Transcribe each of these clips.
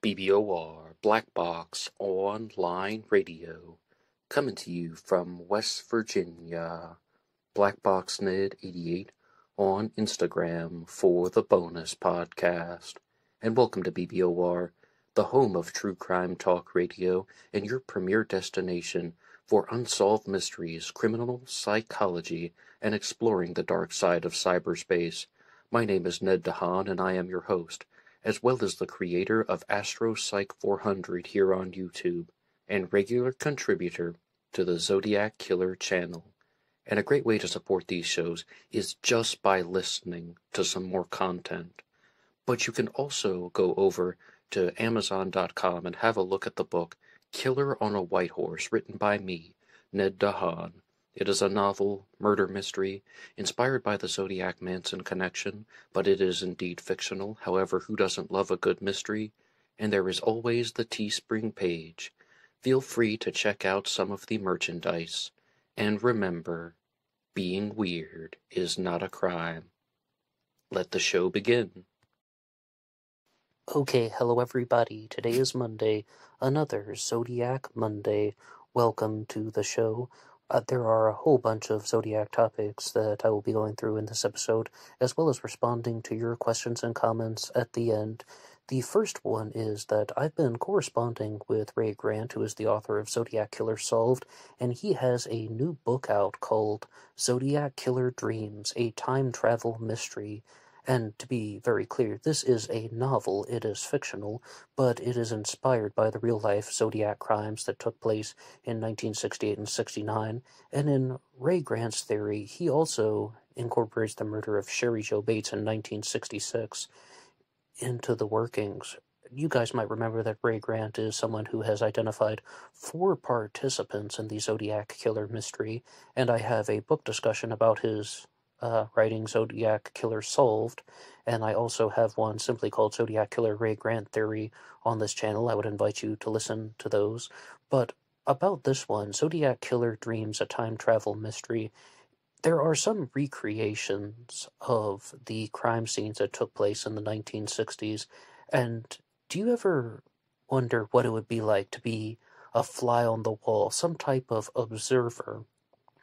BBOR Black Box Online Radio, coming to you from West Virginia. BlackBoxNid88 on Instagram for the bonus podcast. And welcome to BBOR, the home of true crime talk radio and your premier destination for unsolved mysteries, criminal psychology, and exploring the dark side of cyberspace. My name is Ned DeHaan, and I am your host, as well as the creator of Astro Psych 400 here on YouTube, and regular contributor to the Zodiac Killer channel. And a great way to support these shows is just by listening to some more content. But you can also go over to Amazon.com and have a look at the book Killer on a White Horse, written by me, Ned DeHaan. It is a novel, murder mystery, inspired by the Zodiac Manson connection, but it is indeed fictional. However, who doesn't love a good mystery? And there is always the TeeSpring page. Feel free to check out some of the merchandise. And remember, being weird is not a crime. Let the show begin. Okay, hello everybody. Today is Monday, another Zodiac Monday. Welcome to the show. There are a whole bunch of Zodiac topics that I will be going through in this episode, as well as responding to your questions and comments at the end. The first one is that I've been corresponding with Ray Grant, who is the author of Zodiac Killer Solved, and he has a new book out called Zodiac Killer Dreams, a time travel mystery. And to be very clear, this is a novel. It is fictional, but it is inspired by the real-life Zodiac crimes that took place in 1968 and 69. And in Ray Grant's theory, he also incorporates the murder of Sherry Jo Bates in 1966 into the workings. You guys might remember that Ray Grant is someone who has identified 4 participants in the Zodiac Killer mystery, and I have a book discussion about his writing Zodiac Killer Solved, and I also have one simply called Zodiac Killer Ray Grant Theory on this channel. I would invite you to listen to those. But about this one, Zodiac Killer Dreams, a time travel mystery, there are some recreations of the crime scenes that took place in the 1960s, and do you ever wonder what it would be like to be a fly on the wall, some type of observer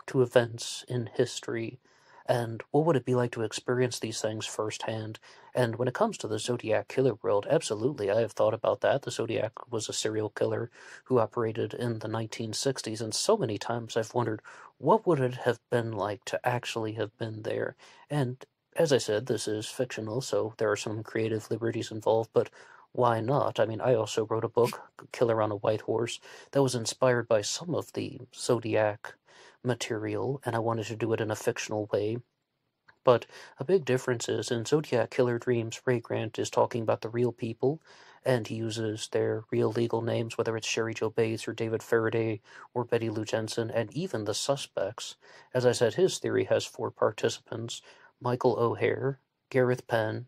to events in history? And what would it be like to experience these things firsthand? And when it comes to the Zodiac Killer world, absolutely, I have thought about that. The Zodiac was a serial killer who operated in the 1960s, and so many times I've wondered, what would it have been like to actually have been there? And as I said, this is fictional, so there are some creative liberties involved, but why not? I mean, I also wrote a book, Killer on a White Horse, that was inspired by some of the Zodiac material, and I wanted to do it in a fictional way. But a big difference is in Zodiac Killer Dreams, Ray Grant is talking about the real people, and he uses their real legal names, whether it's Sherry Jo Bates or David Faraday or Betty Lou Jensen, and even the suspects. As I said, his theory has 4 participants: Michael O'Hare, Gareth Penn,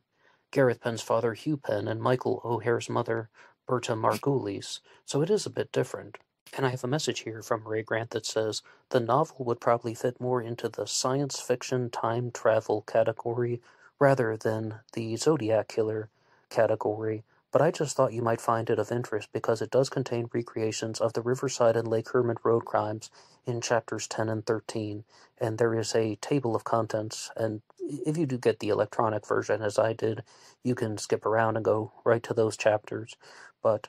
Gareth Penn's father Hugh Penn, and Michael O'Hare's mother Berta Margulies. So it is a bit different. And I have a message here from Ray Grant that says, the novel would probably fit more into the science fiction time travel category rather than the Zodiac Killer category, but I just thought you might find it of interest because it does contain recreations of the Riverside and Lake Herman road crimes in chapters 10 and 13, and there is a table of contents, and if you do get the electronic version, as I did, you can skip around and go right to those chapters. But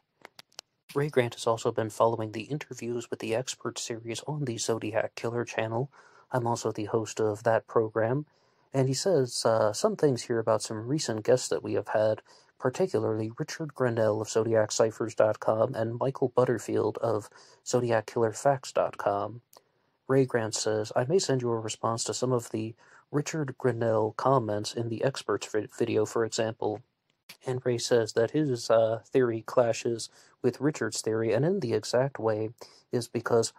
Ray Grant has also been following the Interviews with the Expert series on the Zodiac Killer channel. I'm also the host of that program, and he says some things here about some recent guests that we have had, particularly Richard Grinnell of ZodiacCyphers.com and Michael Butterfield of ZodiacKillerFacts.com. Ray Grant says, I may send you a response to some of the Richard Grinnell comments in the Experts video, for example. And Ray says that his theory clashes with Richard's theory, and in the exact way is because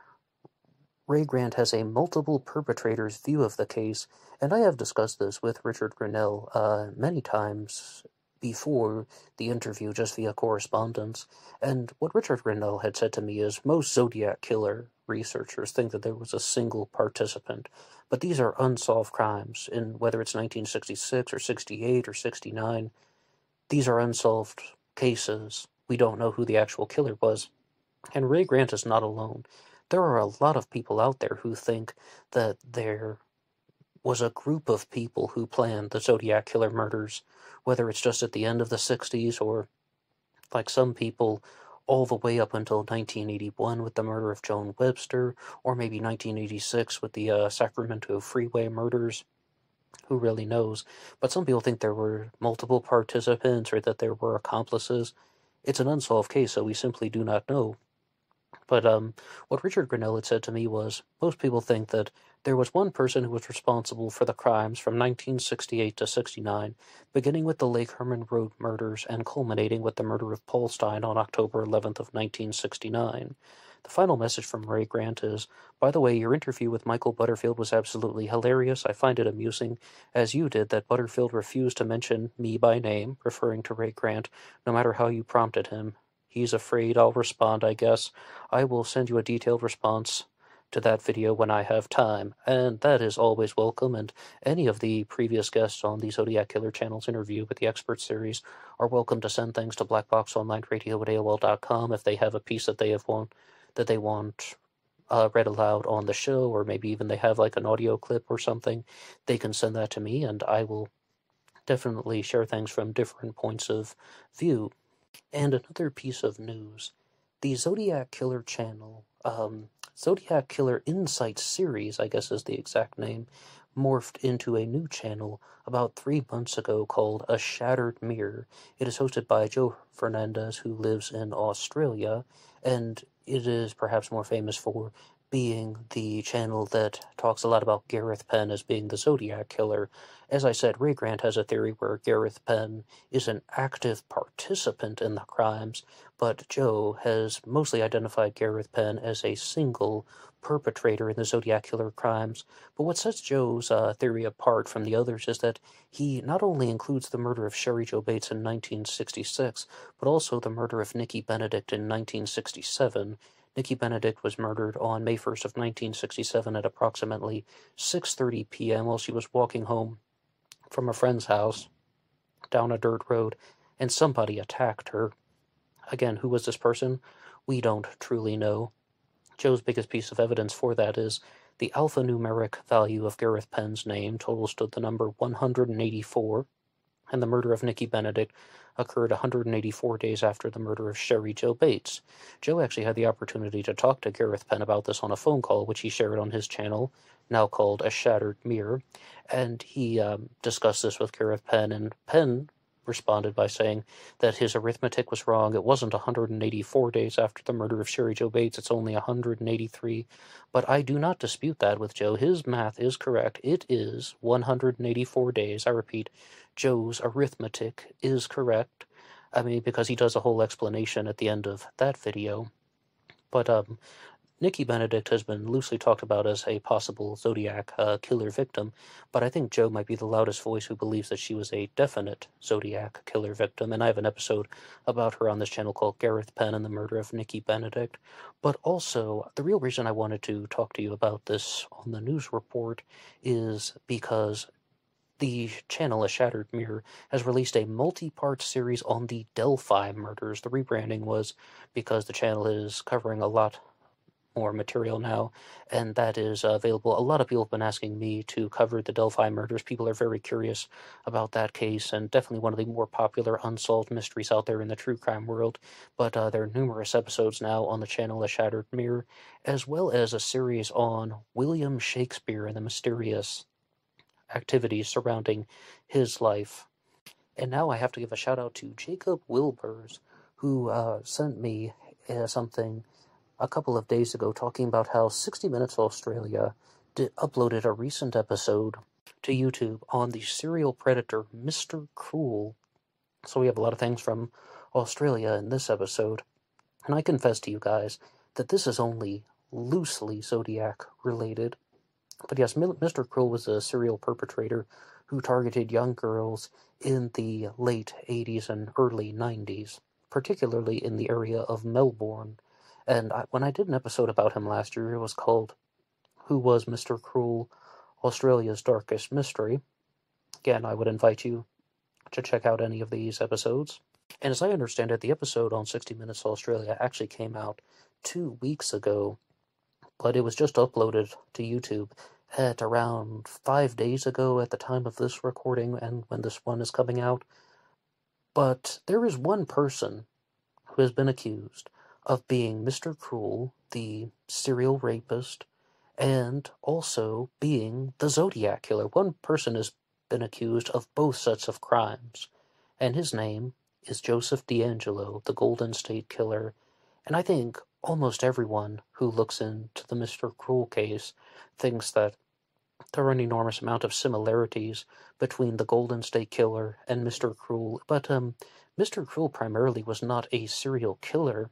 Ray Grant has a multiple perpetrators view of the case, and I have discussed this with Richard Grinnell many times before the interview, just via correspondence. And what Richard Grinnell had said to me is most Zodiac Killer researchers think that there was a single participant, but these are unsolved crimes, in whether it's 1966 or 68 or 69. These are unsolved cases, we don't know who the actual killer was. And Ray Grant is not alone. There are a lot of people out there who think that there was a group of people who planned the Zodiac killer murders, whether it's just at the end of the 60s or, like some people, all the way up until 1981 with the murder of Joan Webster, or maybe 1986 with the Sacramento Freeway murders. Who really knows? But some people think there were multiple participants or that there were accomplices. It's an unsolved case, so we simply do not know. But what Richard Grinnell had said to me was, most people think that there was one person who was responsible for the crimes from 1968 to 69, beginning with the Lake Herman Road murders and culminating with the murder of Paul Stein on October 11th of 1969. The final message from Ray Grant is, by the way, your interview with Michael Butterfield was absolutely hilarious. I find it amusing, as you did, that Butterfield refused to mention me by name, referring to Ray Grant, no matter how you prompted him. He's afraid I'll respond, I guess. I will send you a detailed response to that video when I have time, and that is always welcome, and any of the previous guests on the Zodiac Killer channel's interview with the expert series are welcome to send things to BlackBoxOnlineRadio at AOL.com if they have a piece that they want read aloud on the show, or maybe even they have like an audio clip or something. They can send that to me, and I will definitely share things from different points of view. And another piece of news, the Zodiac Killer channel, Zodiac Killer Insights series, I guess is the exact name, morphed into a new channel about 3 months ago called A Shattered Mirror. It is hosted by Joe Fernandez, who lives in Australia, and it is perhaps more famous for being the channel that talks a lot about Gareth Penn as being the Zodiac Killer. As I said, Ray Grant has a theory where Gareth Penn is an active participant in the crimes, but Joe has mostly identified Gareth Penn as a single perpetrator in the Zodiac Killer crimes. But what sets Joe's theory apart from the others is that he not only includes the murder of Sherry Jo Bates in 1966, but also the murder of Nikki Benedict in 1967. Nikki Benedict was murdered on May 1st of 1967 at approximately 6:30 p.m. while she was walking home from a friend's house down a dirt road, and somebody attacked her. Again, who was this person? We don't truly know. Joe's biggest piece of evidence for that is the alphanumeric value of Gareth Penn's name totals to the number 184, and the murder of Nikki Benedict occurred 184 days after the murder of Sherry Jo Bates. Joe actually had the opportunity to talk to Gareth Penn about this on a phone call, which he shared on his channel, now called A Shattered Mirror, and he discussed this with Gareth Penn, and Penn responded by saying that his arithmetic was wrong. It wasn't 184 days after the murder of Sherry Jo Bates, it's only 183. But I do not dispute that with Joe. His math is correct. It is 184 days. I repeat, Joe's arithmetic is correct. I mean, because he does a whole explanation at the end of that video. But Nikki Benedict has been loosely talked about as a possible Zodiac killer victim, but I think Joe might be the loudest voice who believes that she was a definite Zodiac killer victim, and I have an episode about her on this channel called Gareth Penn and the Murder of Nikki Benedict. But also, the real reason I wanted to talk to you about this on the news report is because the channel, A Shattered Mirror, has released a multi-part series on the Delphi murders. The rebranding was because the channel is covering a lot more material now, and that is available. A lot of people have been asking me to cover the Delphi murders. People are very curious about that case, and definitely one of the more popular unsolved mysteries out there in the true crime world. But there are numerous episodes now on the channel A Shattered Mirror, as well as a series on William Shakespeare and the mysterious activities surrounding his life. And now I have to give a shout out to Jacob Wilbers, who sent me something a couple of days ago talking about how 60 Minutes Australia uploaded a recent episode to YouTube on the serial predator Mr. Cruel. So we have a lot of things from Australia in this episode. And I confess to you guys that this is only loosely Zodiac related. But yes, Mr. Cruel was a serial perpetrator who targeted young girls in the late 80s and early 90s, particularly in the area of Melbourne. And when I did an episode about him last year, it was called Who Was Mr. Cruel? Australia's Darkest Mystery. Again, I would invite you to check out any of these episodes. And as I understand it, the episode on 60 Minutes Australia actually came out 2 weeks ago, but it was just uploaded to YouTube at around 5 days ago at the time of this recording and when this one is coming out. But there is one person who has been accused of being Mr. Cruel, the serial rapist, and also being the Zodiac killer. One person has been accused of both sets of crimes, and his name is Joseph D'Angelo, the Golden State Killer. And I think almost everyone who looks into the Mr. Cruel case thinks that there are an enormous amount of similarities between the Golden State Killer and Mr. Cruel. But Mr. Cruel primarily was not a serial killer.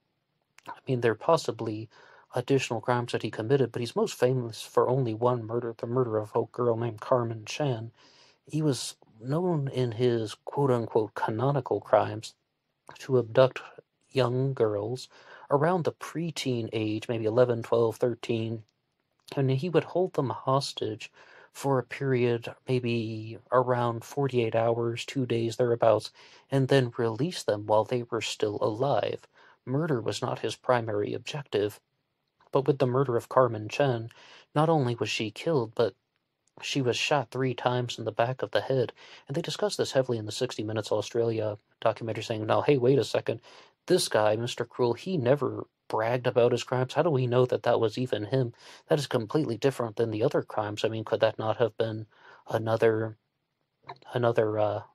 I mean, there are possibly additional crimes that he committed, but he's most famous for only one murder, the murder of a girl named Carmen Chan. He was known in his quote-unquote canonical crimes to abduct young girls around the preteen age, maybe 11, 12, 13, and he would hold them hostage for a period maybe around 48 hours, 2 days, thereabouts, and then release them while they were still alive. Murder was not his primary objective, but with the murder of Carmen Chen, not only was she killed, but she was shot 3 times in the back of the head. And they discussed this heavily in the 60 Minutes Australia documentary, saying, now, hey, wait a second. This guy, Mr. Cruel, he never bragged about his crimes. How do we know that that was even him? That is completely different than the other crimes. I mean, could that not have been another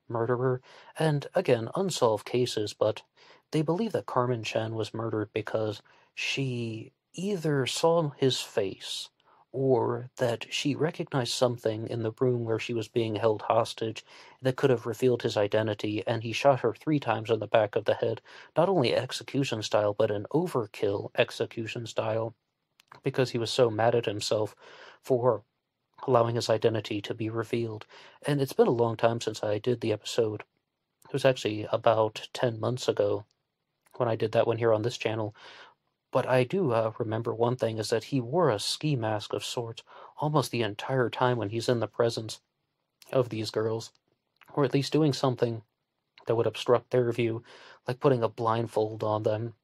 murderer? And again, unsolved cases, but they believe that Carmen Chan was murdered because she either saw his face or that she recognized something in the room where she was being held hostage that could have revealed his identity, and he shot her 3 times in the back of the head, not only execution style, but an overkill execution style, because he was so mad at himself for allowing his identity to be revealed. And it's been a long time since I did the episode. It was actually about 10 months ago when I did that one here on this channel. But I do remember one thing, is that he wore a ski mask of sorts almost the entire time when he's in the presence of these girls, or at least doing something that would obstruct their view, like putting a blindfold on them.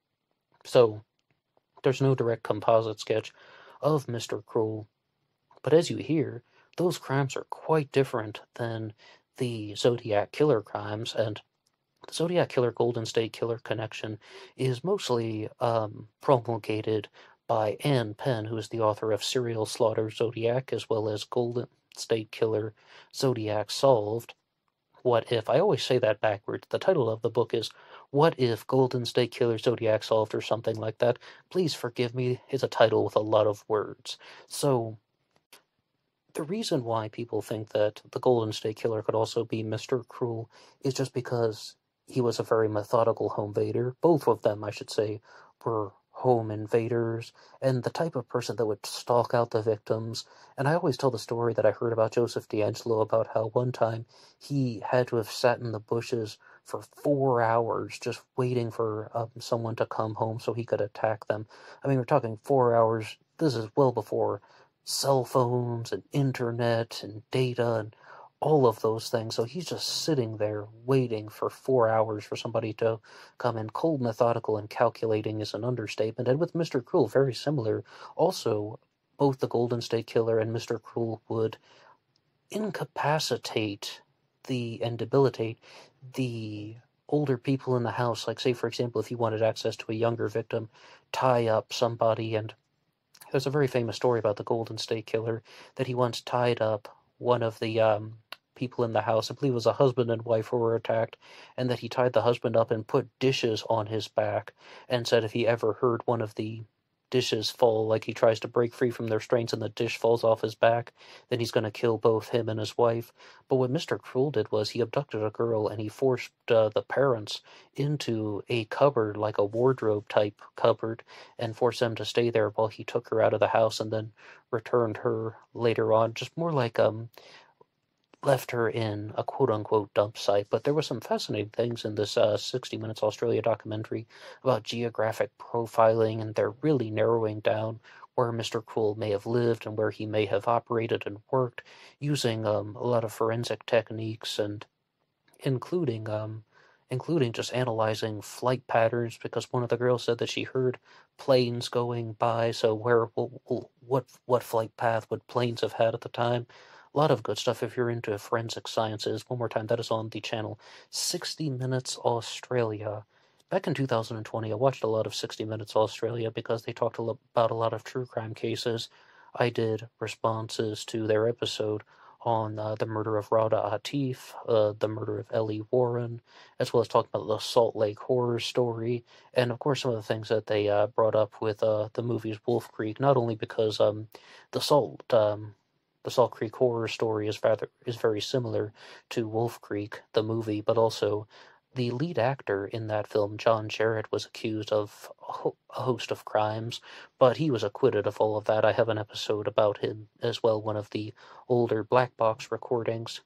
So there's no direct composite sketch of Mr. Cruel. But as you hear, those crimes are quite different than the Zodiac Killer crimes, and the Zodiac Killer Golden State Killer connection is mostly promulgated by Ann Penn, who is the author of Serial Slaughter Zodiac, as well as Golden State Killer Zodiac Solved. What If? I always say that backwards. The title of the book is What If Golden State Killer Zodiac Solved, or something like that. Please forgive me, it's a title with a lot of words. So the reason why people think that the Golden State Killer could also be Mr. Cruel is just because he was a very methodical home invader. Both of them, I should say, were home invaders, and the type of person that would stalk out the victims. And I always tell the story that I heard about Joseph D'Angelo, about how one time he had to have sat in the bushes for 4 hours just waiting for someone to come home so he could attack them. I mean, we're talking 4 hours. This is well before cell phones and internet and data and all of those things. So he's just sitting there waiting for 4 hours for somebody to come in. Cold, methodical, and calculating is an understatement. And with Mr. Cruel, very similar. Also, both the Golden State Killer and Mr. Cruel would incapacitate and debilitate the older people in the house. Like, say, for example, if you wanted access to a younger victim, tie up somebody. And there's a very famous story about the Golden State Killer that he once tied up one of the people in the house. I believe it was a husband and wife who were attacked, and that he tied the husband up and put dishes on his back, and said if he ever heard one of the dishes fall, like he tries to break free from their restraints and the dish falls off his back, then he's going to kill both him and his wife. But what Mr. Cruel did was he abducted a girl and he forced the parents into a cupboard, like a wardrobe type cupboard, and forced them to stay there while he took her out of the house, and then returned her later on, just more like left her in a quote-unquote dump site. But there were some fascinating things in this 60 Minutes Australia documentary about geographic profiling, and they're really narrowing down where Mr. Cruel may have lived and where he may have operated and worked, using a lot of forensic techniques, and including including just analyzing flight patterns, because one of the girls said that she heard planes going by, so what flight path would planes have had at the time? A lot of good stuff if you're into forensic sciences. One more time, that is on the channel 60 Minutes Australia. Back in 2020, I watched a lot of 60 Minutes Australia because they talked about a lot of true crime cases. I did responses to their episode on the murder of Rada Atif, the murder of Ellie Warren, as well as talking about the Salt Lake horror story, and of course some of the things that they brought up with the movies Wolf Creek, not only because the Salt Creek horror story is very similar to Wolf Creek, the movie, but also the lead actor in that film, John Jarrett, was accused of a host of crimes, but he was acquitted of all of that. I have an episode about him as well, one of the older black box recordings.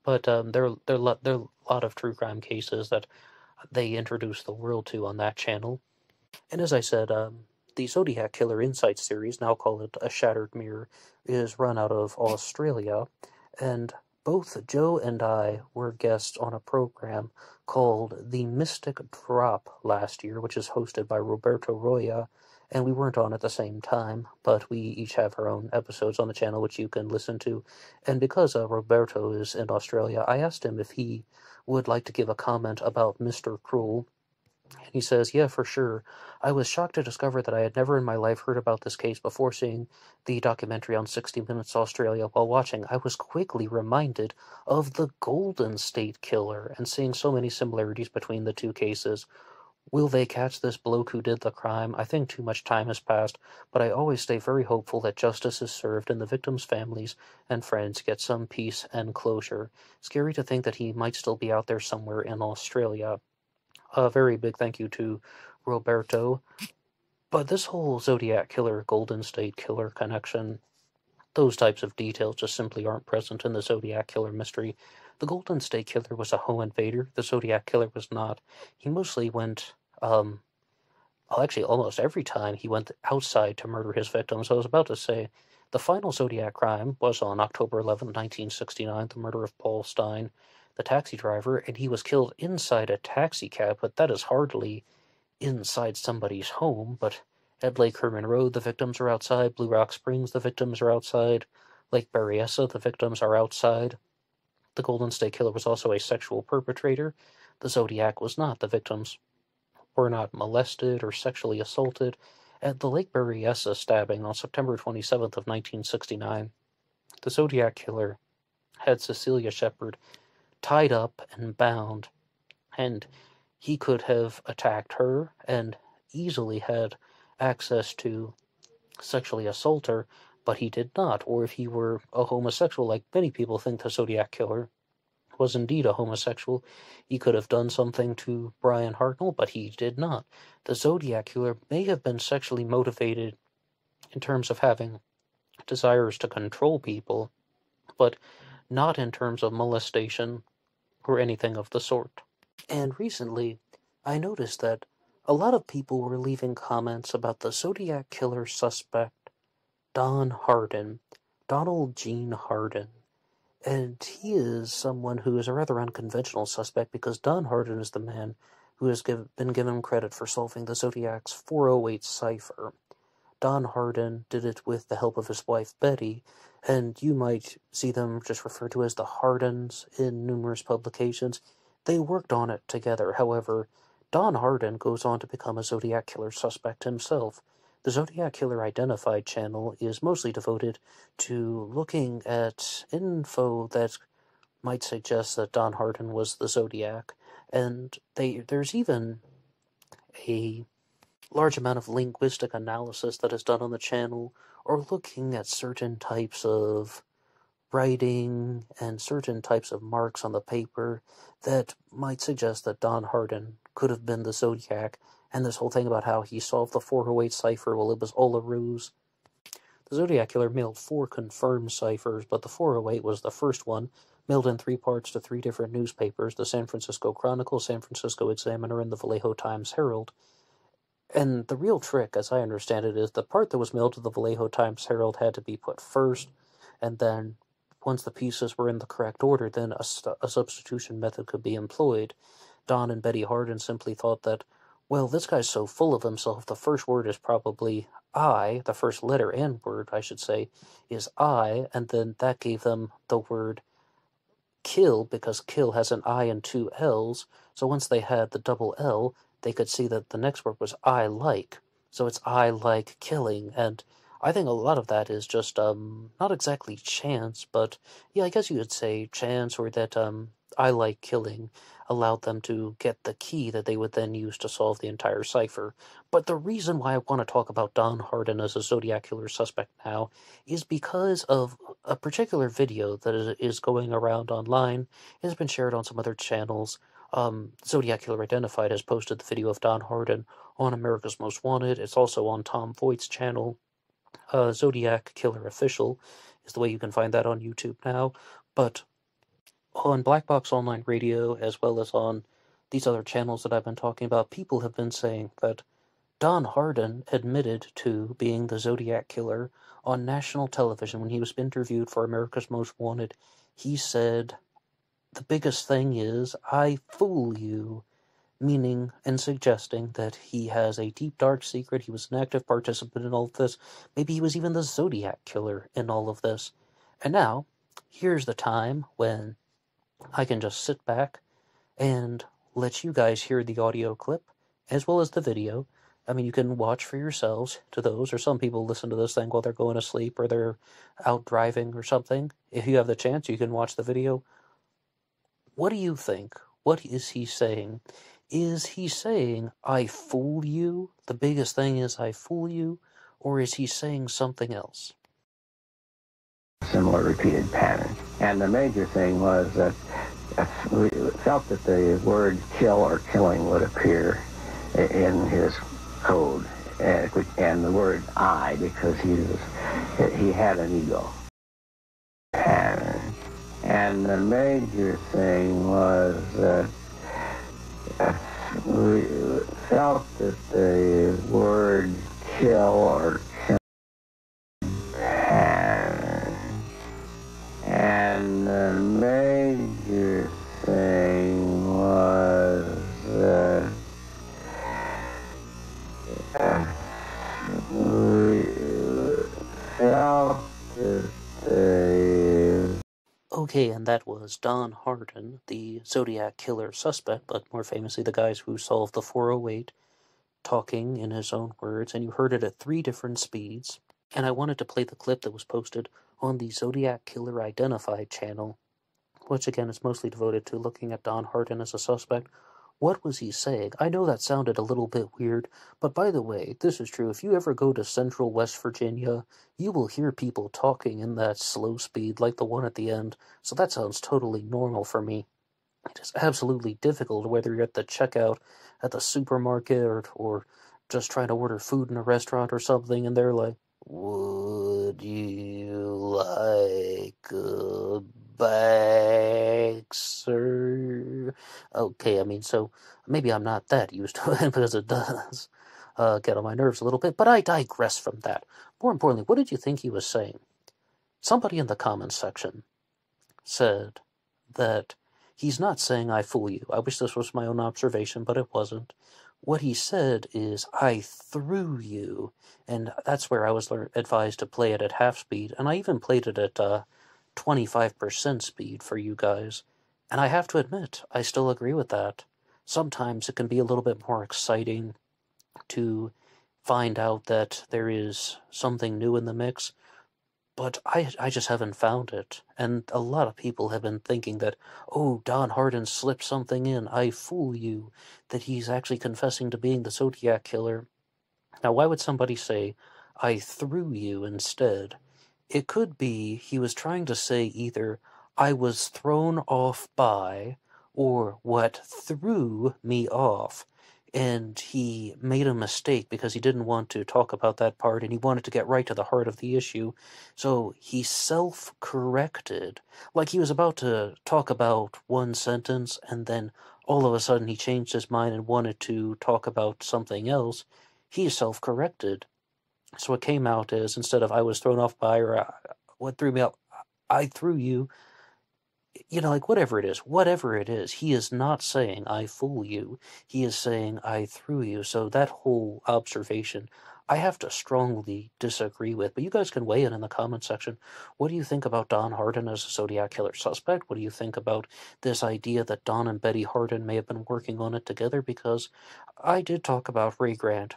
But there are a lot of true crime cases that they introduced the world to on that channel. And as I said, the Zodiac Killer Insight series, now called A Shattered Mirror, is run out of Australia, and both Joe and I were guests on a program called The Mystic Drop last year, which is hosted by Roberto Roya, and we weren't on at the same time, but we each have our own episodes on the channel which you can listen to. And because Roberto is in Australia, I asked him if he would like to give a comment about Mr. Cruel. And he says, yeah, for sure. I was shocked to discover that I had never in my life heard about this case before seeing the documentary on 60 Minutes Australia. While watching, I was quickly reminded of the Golden State Killer and seeing so many similarities between the two cases. Will they catch this bloke who did the crime? I think too much time has passed, but I always stay very hopeful that justice is served and the victims' families and friends get some peace and closure. Scary to think that he might still be out there somewhere in Australia. A very big thank you to Roberto. But this whole Zodiac Killer, Golden State Killer connection, those types of details just simply aren't present in the Zodiac Killer mystery. The Golden State Killer was a home invader. The Zodiac Killer was not. He mostly went, actually almost every time he went outside to murder his victims. I was about to say, the final Zodiac crime was on October 11, 1969, the murder of Paul Stein, the taxi driver, and he was killed inside a taxi cab, but that is hardly inside somebody's home. But at Lake Herman Road, the victims are outside. Blue Rock Springs, the victims are outside. Lake Berryessa, the victims are outside. The Golden State Killer was also a sexual perpetrator. The Zodiac was not. The victims were not molested or sexually assaulted. At the Lake Berryessa stabbing on September 27th of 1969, the Zodiac Killer had Cecilia Shepard tied up and bound, and he could have attacked her and easily had access to sexually assault her, but he did not. Or if he were a homosexual, like many people think the Zodiac Killer was indeed a homosexual, he could have done something to Brian Hartnell, but he did not. The Zodiac Killer may have been sexually motivated in terms of having desires to control people, but not in terms of molestation or anything of the sort. And recently, I noticed that a lot of people were leaving comments about the Zodiac Killer suspect, Don Hardin, Donald Gene Hardin. And he is someone who is a rather unconventional suspect because Don Hardin is the man who has been given credit for solving the Zodiac's 408 cipher. Don Hardin did it with the help of his wife Betty, and you might see them just referred to as the Hardins in numerous publications. They worked on it together. However, Don Hardin goes on to become a Zodiac Killer suspect himself. The Zodiac Killer Identified channel is mostly devoted to looking at info that might suggest that Don Hardin was the Zodiac, and there's even a large amount of linguistic analysis that is done on the channel, or looking at certain types of writing and certain types of marks on the paper that might suggest that Don Hardin could have been the Zodiac, and this whole thing about how he solved the 408 cipher, well, it was all a ruse. The Zodiac Killer mailed 4 confirmed ciphers, but the 408 was the first one, mailed in 3 parts to 3 different newspapers, the San Francisco Chronicle, San Francisco Examiner, and the Vallejo Times-Herald. And the real trick, as I understand it, is the part that was mailed to the Vallejo Times-Herald had to be put first, and then once the pieces were in the correct order, then a substitution method could be employed. Don and Betty Hardin simply thought that, well, this guy's so full of himself, the first word is probably I, the first letter and word, I should say, is I, and then that gave them the word kill, because kill has an I and two L's, so once they had the double L, they could see that the next word was I like. So it's I like killing, and I think a lot of that is just, not exactly chance, but, yeah, I guess you could say chance, or that, I like killing allowed them to get the key that they would then use to solve the entire cipher. But the reason why I want to talk about Don Hardin as a Zodiac killer suspect now is because of a particular video that is going around online. It has been shared on some other channels. Zodiac Killer Identified has posted the video of Don Hardin on America's Most Wanted. It's also on Tom Voigt's channel. Zodiac Killer Official is the way you can find that on YouTube now. But on Black Box Online Radio, as well as on these other channels that I've been talking about, people have been saying that Don Hardin admitted to being the Zodiac Killer on national television when he was interviewed for America's Most Wanted. He said, the biggest thing is, I fool you, meaning and suggesting that he has a deep, dark secret. He was an active participant in all of this. Maybe he was even the Zodiac Killer in all of this. And now, here's the time when I can just sit back and let you guys hear the audio clip, as well as the video. I mean, you can watch for yourselves to those, or some people listen to this thing while they're going to sleep, or they're out driving or something. If you have the chance, you can watch the video. What do you think? What is he saying? Is he saying, I fool you? The biggest thing is I fool you? Or is he saying something else? Similar repeated pattern. And the major thing was that we felt that the word kill or killing would appear in his code, and the word I, because he had an ego pattern. And the major thing was that we felt that the word kill or pattern. And the major thing was that we felt that the... Okay, and that was Don Hardin, the Zodiac Killer suspect, but more famously the guys who solved the 408, talking in his own words, and you heard it at 3 different speeds. And I wanted to play the clip that was posted on the Zodiac Killer Identified channel, which again is mostly devoted to looking at Don Hardin as a suspect. What was he saying? I know that sounded a little bit weird, but by the way, this is true. If you ever go to central West Virginia, you will hear people talking in that slow speed, like the one at the end, so that sounds totally normal for me. It is absolutely difficult, whether you're at the checkout at the supermarket or just trying to order food in a restaurant or something, and they're like, would you like a bag, sir? Okay, I mean, so maybe I'm not that used to it, because it does get on my nerves a little bit, but I digress from that. More importantly, what did you think he was saying? Somebody in the comments section said that he's not saying I fool you. I wish this was my own observation, but it wasn't. What he said is, I threw you, and that's where I was advised to play it at half speed, and I even played it at 25% speed for you guys. And I have to admit, I still agree with that. Sometimes it can be a little bit more exciting to find out that there is something new in the mix, but I just haven't found it. And a lot of people have been thinking that, oh, Don Hardin slipped something in, I fool you, that he's actually confessing to being the Zodiac Killer. Now, why would somebody say, I threw you instead? It could be he was trying to say either, I was thrown off by, or what threw me off. And he made a mistake because he didn't want to talk about that part, and he wanted to get right to the heart of the issue. So he self-corrected, like he was about to talk about one sentence, and then all of a sudden he changed his mind and wanted to talk about something else. He self-corrected. So it came out as, instead of I was thrown off by, or what threw me off, I threw you. like whatever it is, he is not saying I fool you. He is saying I threw you. So that whole observation, I have to strongly disagree with. But you guys can weigh in the comment section. What do you think about Don Hardin as a Zodiac killer suspect? What do you think about this idea that Don and Betty Hardin may have been working on it together? Because I did talk about Ray Grant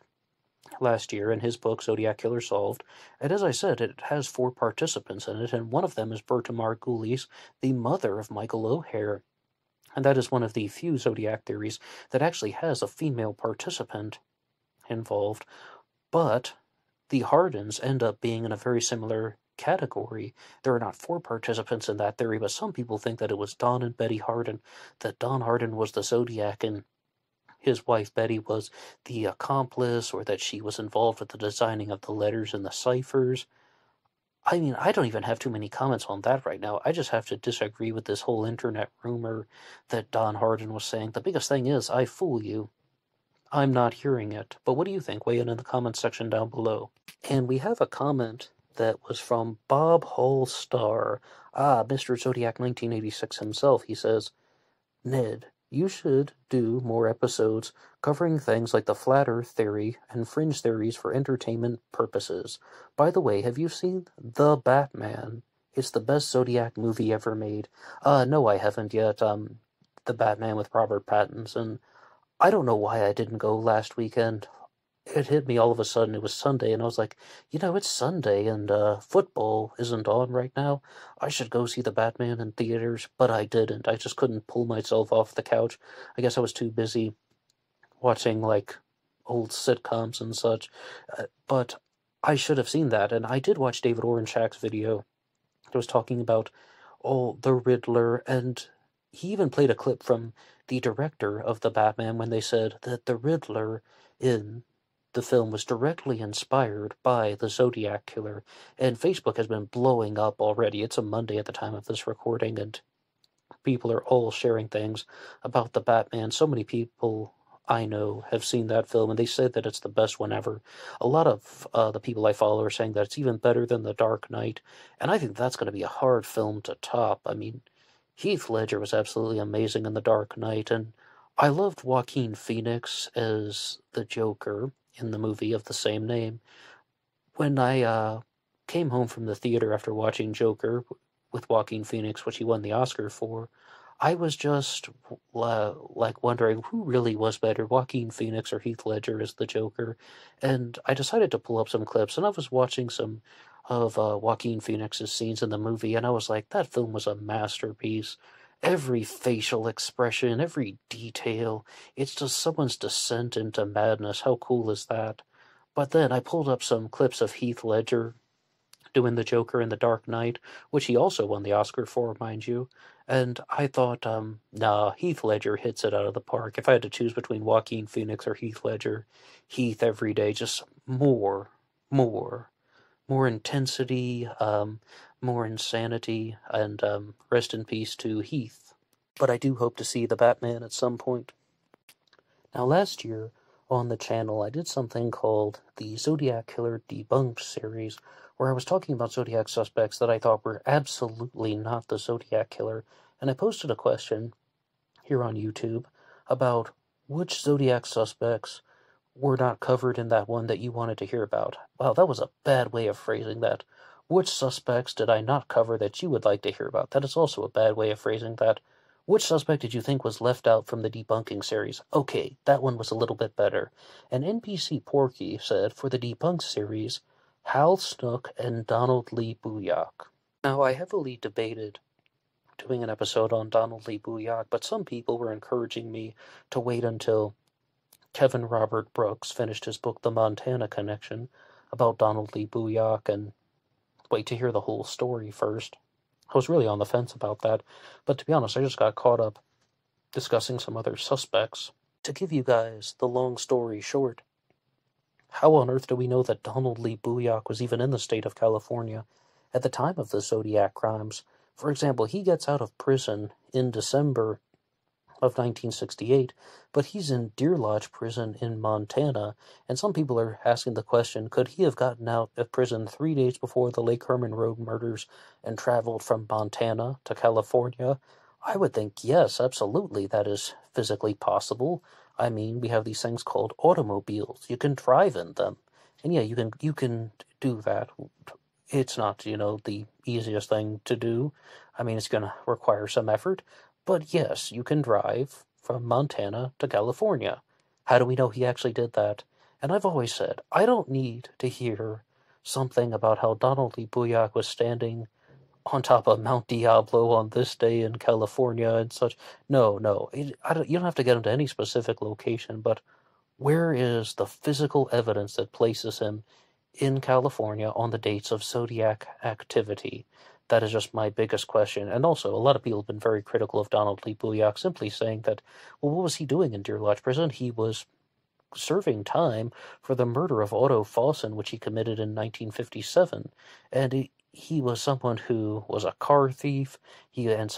last year in his book Zodiac Killer Solved, and as I said, it has 4 participants in it, and one of them is Berta Margulies, the mother of Michael O'Hare, and that is one of the few Zodiac theories that actually has a female participant involved. But the Hardins end up being in a very similar category. There are not 4 participants in that theory, but some people think that it was Don and Betty Hardin, that Don Hardin was the Zodiac and his wife Betty was the accomplice, or that she was involved with the designing of the letters and the ciphers. I mean, I don't even have too many comments on that right now. I just have to disagree with this whole internet rumor that Don Hardin was saying. The biggest thing is, I fool you. I'm not hearing it. But what do you think? Weigh in the comments section down below. And we have a comment that was from Bob Hall Star. Mr. Zodiac 1986 himself. He says, Ned, you should do more episodes covering things like the flat earth theory and fringe theories for entertainment purposes. By the way, have you seen The Batman? It's the best Zodiac movie ever made. No, I haven't yet. The Batman with Robert Pattinson. I don't know why I didn't go last weekend. It hit me all of a sudden. It was Sunday, and I was like, it's Sunday, and football isn't on right now. I should go see the Batman in theaters, but I didn't. I just couldn't pull myself off the couch. I guess I was too busy watching, old sitcoms and such. But I should have seen that, and I did watch David Orenschach's video. It was talking about, the Riddler, and he even played a clip from the director of the Batman when they said that the Riddler in the film was directly inspired by the Zodiac Killer, and Facebook has been blowing up already. It's a Monday at the time of this recording, and people are all sharing things about the Batman. So many people I know have seen that film, and they said that it's the best one ever. A lot of the people I follow are saying that it's even better than The Dark Knight, and I think that's going to be a hard film to top. I mean, Heath Ledger was absolutely amazing in The Dark Knight, and I loved Joaquin Phoenix as the Joker in the movie of the same name. When I came home from the theater after watching Joker with Joaquin Phoenix, which he won the Oscar for, I was just wondering who really was better, Joaquin Phoenix or Heath Ledger as the Joker. And I decided to pull up some clips, and I was watching some of Joaquin Phoenix's scenes in the movie, and I was like, that film was a masterpiece. Every facial expression, every detail, it's just someone's descent into madness. How cool is that? But then I pulled up some clips of Heath Ledger doing the Joker in The Dark Knight, which he also won the Oscar for, mind you. And I thought, nah, Heath Ledger hits it out of the park. If I had to choose between Joaquin Phoenix or Heath Ledger, Heath every day, just more intensity, more insanity, and rest in peace to Heath. But I do hope to see the Batman at some point. Now, last year on the channel, I did something called the Zodiac Killer Debunked series, where I was talking about Zodiac suspects that I thought were absolutely not the Zodiac Killer, and I posted a question here on YouTube about which Zodiac suspects were not covered in that one that you wanted to hear about. Wow, that was a bad way of phrasing that. Which suspects did I not cover that you would like to hear about? That is also a bad way of phrasing that. Which suspect did you think was left out from the debunking series? Okay, that one was a little bit better. And NPC Porky said, for the debunked series, Hal Snook and Donald Lee Booyock. Now, I heavily debated doing an episode on Donald Lee Booyock, but some people were encouraging me to wait until Kevin Robert Brooks finished his book, The Montana Connection, about Donald Lee Booyock, and wait to hear the whole story first. I was really on the fence about that, but to be honest, I just got caught up discussing some other suspects. To give you guys the long story short, how on earth do we know that Donald Lee Booyock was even in the state of California at the time of the Zodiac crimes? For example, he gets out of prison in December of 1968, but he's in Deer Lodge Prison in Montana, and some people are asking the question, could he have gotten out of prison 3 days before the Lake Herman Road murders and traveled from Montana to California? I would think yes, absolutely, that is physically possible. I mean, we have these things called automobiles. You can drive in them. And yeah, you can do that. It's not, the easiest thing to do. I mean, it's going to require some effort. But yes, you can drive from Montana to California. How do we know he actually did that? And I've always said, I don't need to hear something about how Donald Lee Booyack was standing on top of Mount Diablo on this day in California and such. No. You don't have to get into any specific location, but where is the physical evidence that places him in California on the dates of Zodiac activity? That is just my biggest question. And also, a lot of people have been very critical of Donald Lee Booyack, simply saying that, well, what was he doing in Deer Lodge Prison? He was serving time for the murder of Otto Fawson, which he committed in 1957. And he was someone who was a car thief. An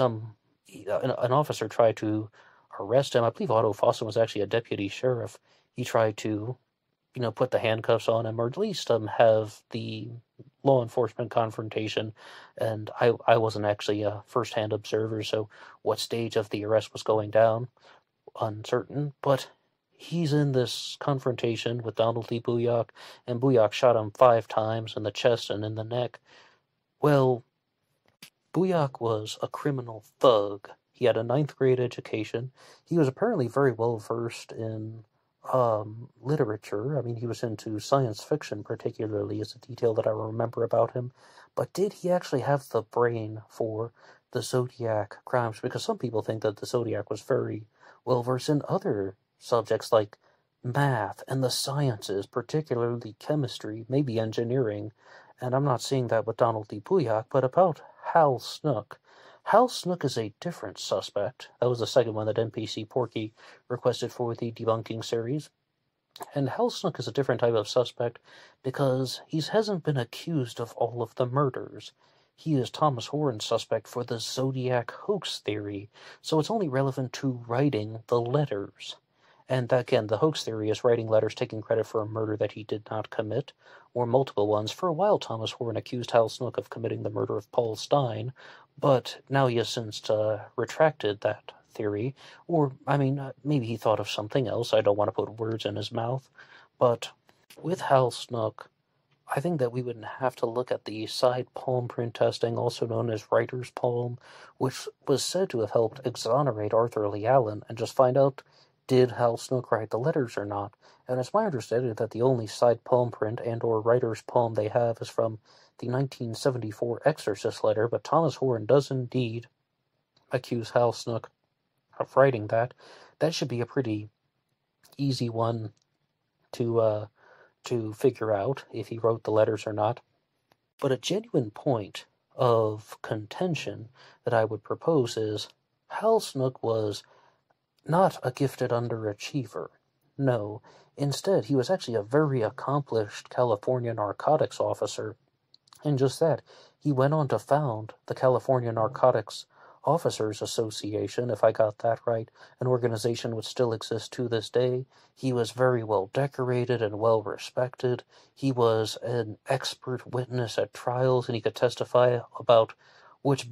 officer tried to arrest him. I believe Otto Fawson was actually a deputy sheriff. He tried to, put the handcuffs on him, or at least have the law enforcement confrontation. And I wasn't actually a first-hand observer, so what stage of the arrest was going down, uncertain. But he's in this confrontation with Donald Lee Booyack, and Booyack shot him 5 times in the chest and in the neck. Well, Booyack was a criminal thug. He had a 9th grade education. He was apparently very well versed in literature. I mean, he was into science fiction, particularly, is a detail that I remember about him. But did he actually have the brain for the Zodiac crimes? Because some people think that the Zodiac was very well versed in other subjects like math and the sciences, particularly chemistry, maybe engineering. And I'm not seeing that with Donald Lee Booyack, but about Hal Snook. Hal Snook is a different suspect. That was the second one that NPC Porky requested for the debunking series. And Hal Snook is a different type of suspect because he hasn't been accused of all of the murders. He is Thomas Horan's suspect for the Zodiac hoax theory, so it's only relevant to writing the letters. And again, the hoax theory is writing letters taking credit for a murder that he did not commit, or multiple ones. For a while, Thomas Horan accused Hal Snook of committing the murder of Paul Stein, but now he has since retracted that theory. Or, maybe he thought of something else. I don't want to put words in his mouth. But with Hal Snook, I think that we would have to look at the side palm print testing, also known as writer's palm, which was said to have helped exonerate Arthur Lee Allen, and just find out, did Hal Snook write the letters or not? And it's my understanding that the only side palm print and or writer's palm they have is from the 1974 Exorcist letter, but Thomas Horan does indeed accuse Hal Snook of writing that. That should be a pretty easy one to figure out if he wrote the letters or not. But a genuine point of contention that I would propose is Hal Snook was not a gifted underachiever. No, instead, he was actually a very accomplished California narcotics officer. And just that, he went on to found the California Narcotics Officers Association, if I got that right, an organization which still exists to this day. He was very well decorated and well respected. He was an expert witness at trials, and he could testify about which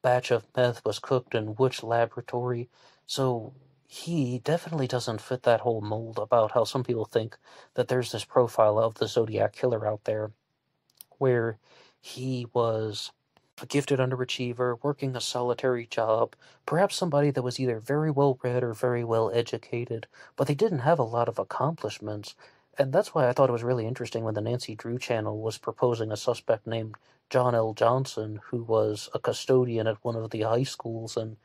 batch of meth was cooked in which laboratory. So he definitely doesn't fit that whole mold about how some people think that there's this profile of the Zodiac Killer out there, where he was a gifted underachiever, working a solitary job, perhaps somebody that was either very well read or very well educated, but they didn't have a lot of accomplishments. And that's why I thought it was really interesting when the Nancy Drew channel was proposing a suspect named John L. Johnson, who was a custodian at one of the high schools. And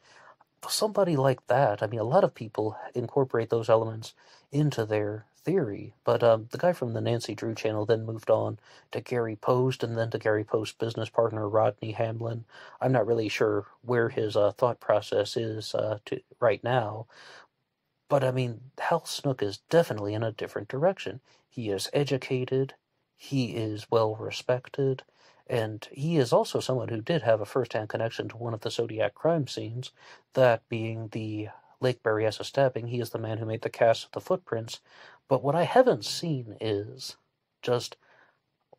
somebody like that, a lot of people incorporate those elements into their theory, but the guy from the Nancy Drew channel then moved on to Gary Post, and then to Gary Post's business partner, Rodney Hamlin. I'm not really sure where his thought process is right now, but Hal Snook is definitely in a different direction. He is educated, he is well respected, and he is also someone who did have a first-hand connection to one of the Zodiac crime scenes, that being the Lakeberry as a stabbing. He is the man who made the cast of the footprints. But what I haven't seen is just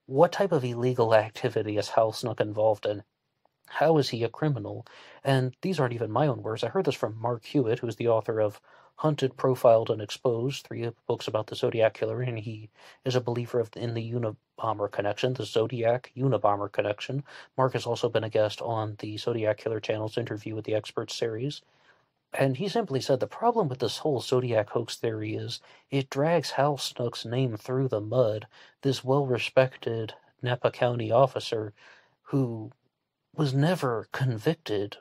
what type of illegal activity is Hal Snook involved in. How is he a criminal? And these aren't even my own words. I heard this from Mark Hewitt, who is the author of Hunted, Profiled, and Exposed, 3 books about the Zodiac Killer, and he is a believer in the Unabomber connection, the Zodiac Unabomber connection. Mark has also been a guest on the Zodiac Killer channel's Interview with the Experts series. And he simply said the problem with this whole Zodiac hoax theory is it drags Hal Snook's name through the mud, this well-respected Napa County officer who was never convicted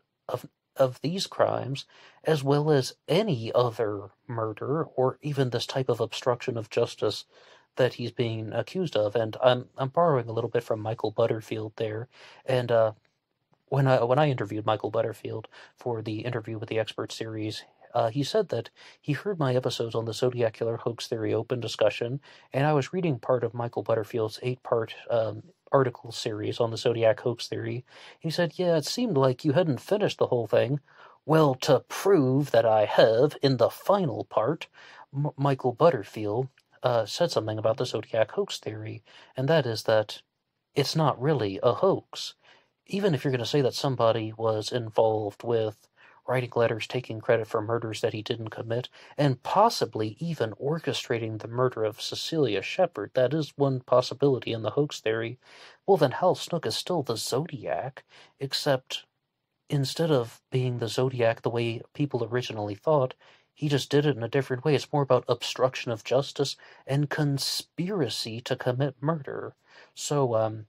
of these crimes, as well as any other murder or even this type of obstruction of justice that he's being accused of. And I'm borrowing a little bit from Michael Butterfield there. And when I interviewed Michael Butterfield for the Interview with the Experts series, he said that he heard my episodes on the Zodiac Killer hoax theory open discussion, and I was reading part of Michael Butterfield's 8-part article series on the Zodiac hoax theory. He said, yeah, it seemed like you hadn't finished the whole thing. Well, to prove that I have, in the final part, Michael Butterfield said something about the Zodiac hoax theory, and that is that it's not really a hoax. Even if you're going to say that somebody was involved with writing letters taking credit for murders that he didn't commit, and possibly even orchestrating the murder of Cecilia Shepard, that is one possibility in the hoax theory, well then Hal Snook is still the Zodiac, except instead of being the Zodiac the way people originally thought, he just did it in a different way. It's more about obstruction of justice and conspiracy to commit murder. So,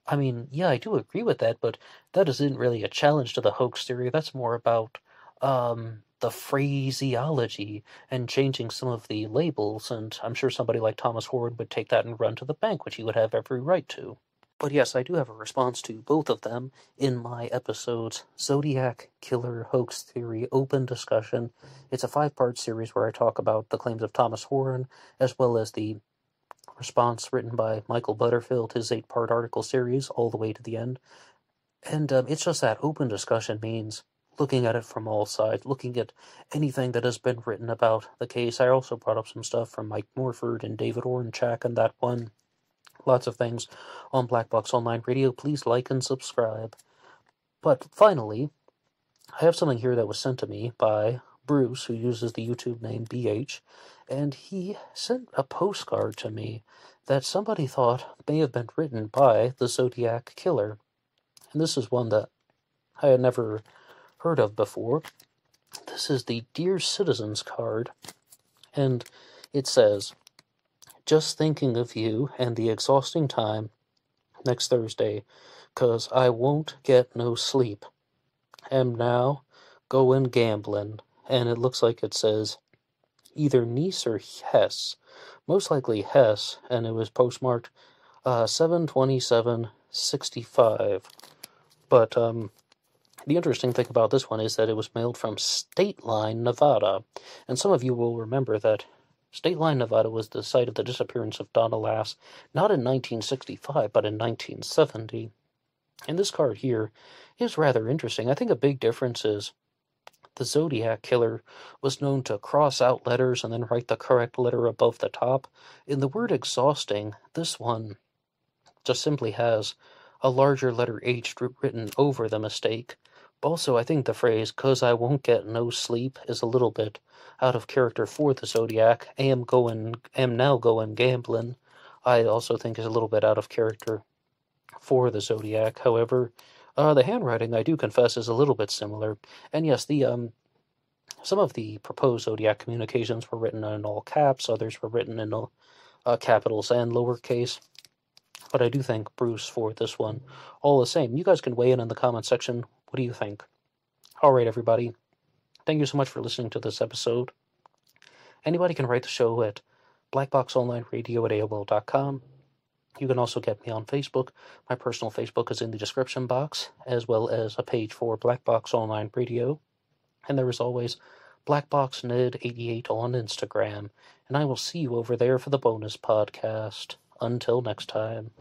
I mean, yeah, I do agree with that, but that isn't really a challenge to the hoax theory. That's more about the phraseology and changing some of the labels, and I'm sure somebody like Thomas Howard would take that and run to the bank, which he would have every right to. But yes, I do have a response to both of them in my episode's Zodiac Killer Hoax Theory Open Discussion. It's a 5-part series where I talk about the claims of Thomas Horan, as well as the response written by Michael Butterfield, his 8-part article series, all the way to the end. And it's just that open discussion means looking at it from all sides, looking at anything that has been written about the case. I also brought up some stuff from Mike Morford and David Orenchak in that one. Lots of things on Black Box Online Radio. Please like and subscribe. But finally, I have something here that was sent to me by Bruce, who uses the YouTube name BH, and he sent a postcard to me that somebody thought may have been written by the Zodiac Killer. And this is one that I had never heard of before. This is the Dear Citizens card, and it says, just thinking of you and the exhausting time next Thursday, 'cause I won't get no sleep. Am now goin' gamblin', and it looks like it says either Nice or Hess. Most likely Hess, and it was postmarked 7/27/65. But the interesting thing about this one is that it was mailed from State Line, Nevada. And some of you will remember that State Line, Nevada was the site of the disappearance of Donna Lass, not in 1965, but in 1970. And this card here is rather interesting. I think a big difference is the Zodiac Killer was known to cross out letters and then write the correct letter above the top. In the word exhausting, this one just simply has a larger letter H written over the mistake. Also, I think the phrase, 'cause I won't get no sleep, is a little bit out of character for the Zodiac. Am now going gambling, I also think is a little bit out of character for the Zodiac. However, the handwriting, I do confess, is a little bit similar. And yes, the some of the proposed Zodiac communications were written in all caps, others were written in capitals and lowercase. But I do thank Bruce for this one all the same. You guys can weigh in the comment section. What do you think? All right, everybody. Thank you so much for listening to this episode. Anybody can write the show at BlackBoxOnlineRadio@AOL.com. You can also get me on Facebook. My personal Facebook is in the description box, as well as a page for Black Box Online Radio. And there is always BlackBoxNed88 on Instagram. And I will see you over there for the bonus podcast. Until next time.